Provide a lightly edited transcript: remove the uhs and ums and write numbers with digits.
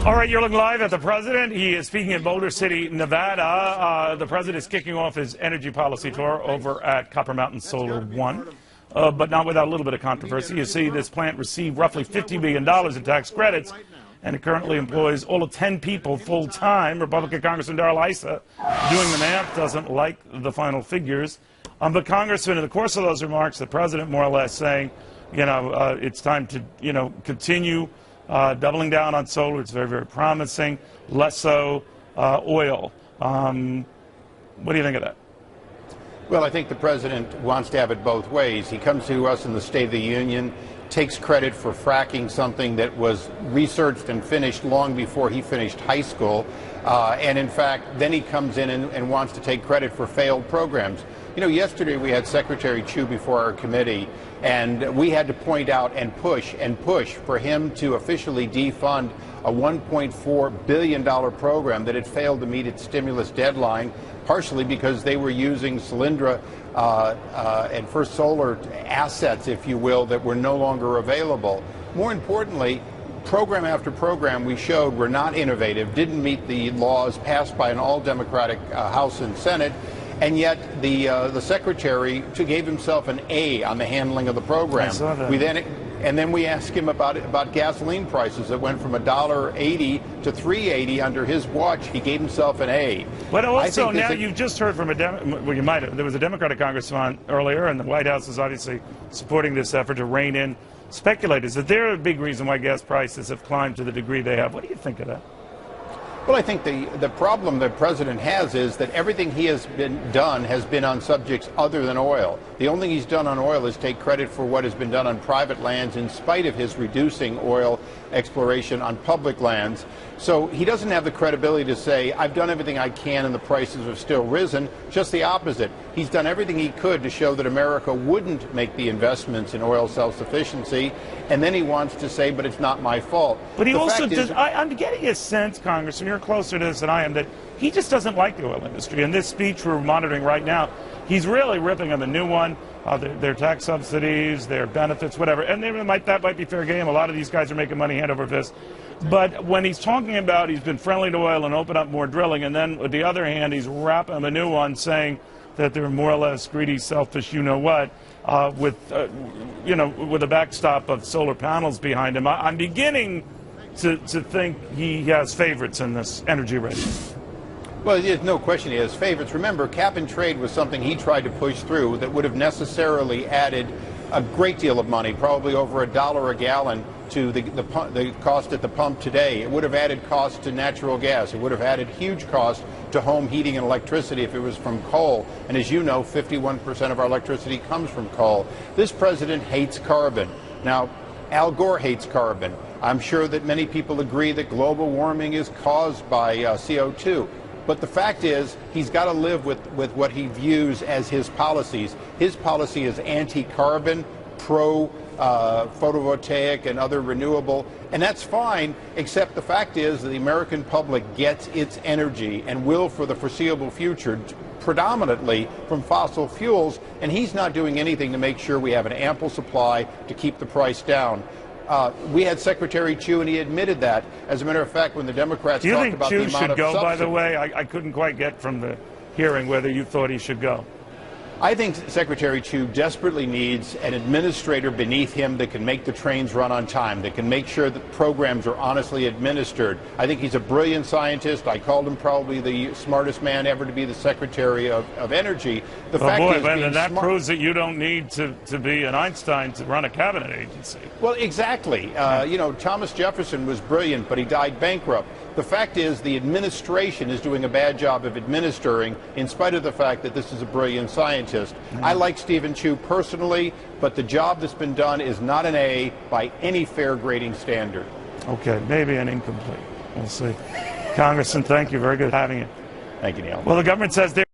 All right, you're looking live at the president. He is speaking in Boulder City, Nevada. The president is kicking off his energy policy tour over at Copper Mountain Solar One, but not without a little bit of controversy. You see, this plant received roughly $50 million in tax credits, and it currently employs all of 10 people full-time. Republican Congressman Darrell Issa, doing the math, doesn't like the final figures. But Congressman, in the course of those remarks, the president more or less saying, it's time to, continue doubling down on solar. It's very, very promising. Less so oil. What do you think of that? Well, I think the president wants to have it both ways. He comes to us in the State of the Union, takes credit for fracking something that was researched and finished long before he finished high school. And in fact, then he comes in and wants to take credit for failed programs. Yesterday we had Secretary Chu before our committee, and we had to point out and push for him to officially defund a $1.4 billion program that had failed to meet its stimulus deadline, partially because they were using Solyndra and First Solar assets, if you will, that were no longer available. More importantly, program after program we showed were not innovative, didn't meet the laws passed by an all-Democratic House and Senate, and yet the secretary gave himself an A on the handling of the program. I saw that. Then we asked him about gasoline prices that went from $1.80 to $3.80 under his watch. He gave himself an A. But also now you've just heard from there was a Democratic congressman earlier, and the White House is obviously supporting this effort to rein in speculators. Is there a big reason why gas prices have climbed to the degree they have? What do you think of that? Well, I think the problem the president has is that everything he has done has been on subjects other than oil. The only thing he's done on oil is take credit for what has been done on private lands in spite of his reducing oil exploration on public lands. So he doesn't have the credibility to say, I've done everything I can and the prices have still risen. Just the opposite. He's done everything he could to show that America wouldn't make the investments in oil self-sufficiency, and then he wants to say, but it's not my fault. But he also does, I'm getting a sense, Congressman, you're closer to this than I am, that he just doesn't like the oil industry. In this speech we're monitoring right now, he's really ripping on the new one, their tax subsidies, their benefits, whatever. And that might be fair game. A lot of these guys are making money hand over fist. But when he's talking about he's been friendly to oil and open up more drilling, and then with the other hand he's rapping on the new one saying that they're more or less greedy, selfish, with a backstop of solar panels behind him, I'm beginning to think he has favorites in this energy race. Well, there's no question he has favorites. Remember, cap and trade was something he tried to push through that would have necessarily added a great deal of money, probably over $1 a gallon, to the cost at the pump today. It would have added cost to natural gas. It would have added huge cost to home heating and electricity if it was from coal. And as you know, 51% of our electricity comes from coal. This president hates carbon. Now, Al Gore hates carbon. I'm sure that many people agree that global warming is caused by CO2. But the fact is, he's got to live with what he views as his policies. His policy is anti-carbon, pro-photovoltaic and other renewable, and that's fine, except the fact is that the American public gets its energy and will for the foreseeable future predominantly from fossil fuels, and he's not doing anything to make sure we have an ample supply to keep the price down. We had Secretary Chu, and he admitted that. As a matter of fact, when the Democrats talked about the amount of subsidy... Do you think Chu should go, by the way? I couldn't quite get from the hearing whether you thought he should go. I think Secretary Chu desperately needs an administrator beneath him that can make the trains run on time, that can make sure that programs are honestly administered. I think he's a brilliant scientist. I called him probably the smartest man ever to be the Secretary of Energy. The fact is, and that proves that you don't need to be an Einstein to run a cabinet agency. Well, exactly. Thomas Jefferson was brilliant, but he died bankrupt. The fact is the administration is doing a bad job of administering in spite of the fact that this is a brilliant scientist. I like Stephen Chu personally, but the job that's been done is not an A by any fair grading standard. Okay, maybe an incomplete. We'll see. Congressman, thank you. Very good having you. Thank you, Neil. Well, the government says they're